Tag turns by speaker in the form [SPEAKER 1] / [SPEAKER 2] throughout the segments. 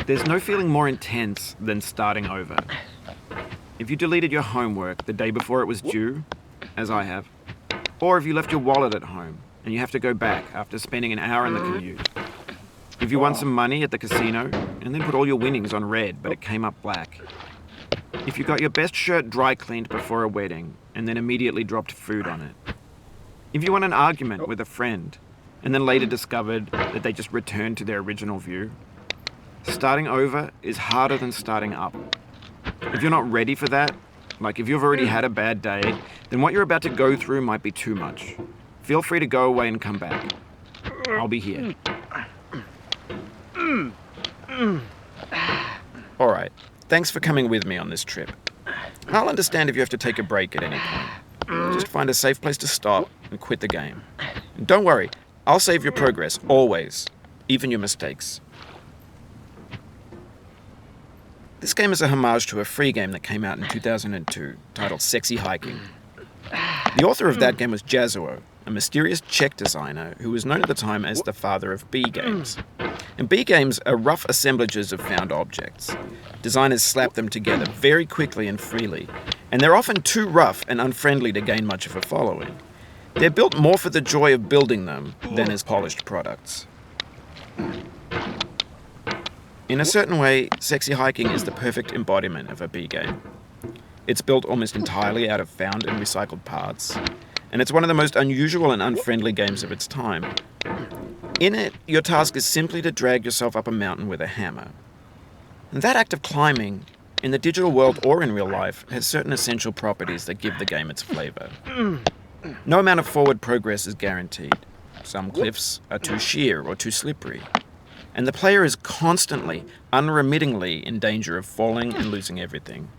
[SPEAKER 1] There's no feeling more intense than starting over. If you deleted your homework the day before it was due, as I have, or if you left your wallet at home and you have to go back after spending an hour in the commute. If you won some money at the casino and then put all your winnings on red but it came up black. If you got your best shirt dry cleaned before a wedding and then immediately dropped food on it. If you won an argument with a friend and then later discovered that they just returned to their original view. Starting over is harder than starting up. If you're not ready for that, like if you've already had a bad day, then what you're about to go through might be too much. Feel free to go away and come back. I'll be here. Alright, thanks for coming with me on this trip. I'll understand if you have to take a break at any point. Just find a safe place to stop and quit the game. And don't worry, I'll save your progress, always, even your mistakes. This game is a homage to a free game that came out in 2002, titled Sexy Hiking. The author of that game was Jazuo, a mysterious Czech designer who was known at the time as the father of B games. And B games are rough assemblages of found objects. Designers slap them together very quickly and freely, and they're often too rough and unfriendly to gain much of a following. They're built more for the joy of building them than as polished products. In a certain way, Sexy Hiking is the perfect embodiment of a B game. It's built almost entirely out of found and recycled parts, and it's one of the most unusual and unfriendly games of its time. In it, your task is simply to drag yourself up a mountain with a hammer. And that act of climbing, in the digital world or in real life, has certain essential properties that give the game its flavor. No amount of forward progress is guaranteed. Some cliffs are too sheer or too slippery. And the player is constantly, unremittingly in danger of falling and losing everything.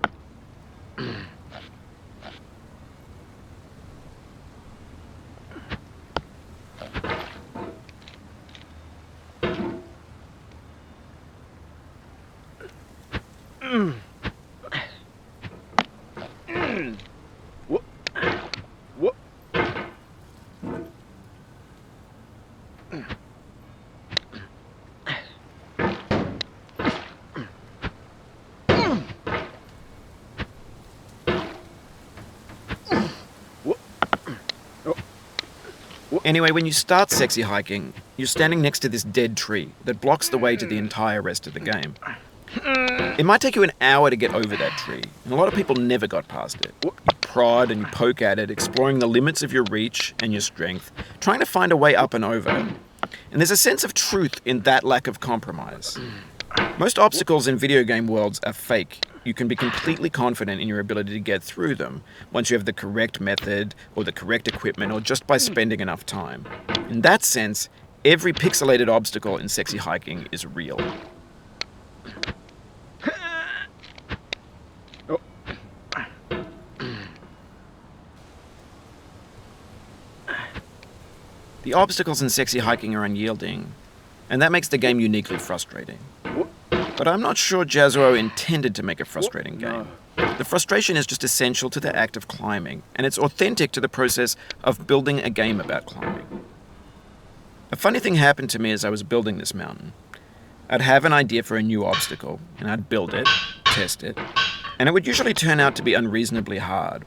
[SPEAKER 1] Anyway, when you start Sexy Hiking, you're standing next to this dead tree that blocks the way to the entire rest of the game. It might take you an hour to get over that tree, and a lot of people never got past it. You prod and you poke at it, exploring the limits of your reach and your strength, trying to find a way up and over. And there's a sense of truth in that lack of compromise. Most obstacles in video game worlds are fake. You can be completely confident in your ability to get through them once you have the correct method or the correct equipment or just by spending enough time. In that sense, every pixelated obstacle in Sexy Hiking is real. The obstacles in Sexy Hiking are unyielding, and that makes the game uniquely frustrating. But I'm not sure Jazuo intended to make a frustrating game. The frustration is just essential to the act of climbing, and it's authentic to the process of building a game about climbing. A funny thing happened to me as I was building this mountain. I'd have an idea for a new obstacle, and I'd build it, test it, and it would usually turn out to be unreasonably hard.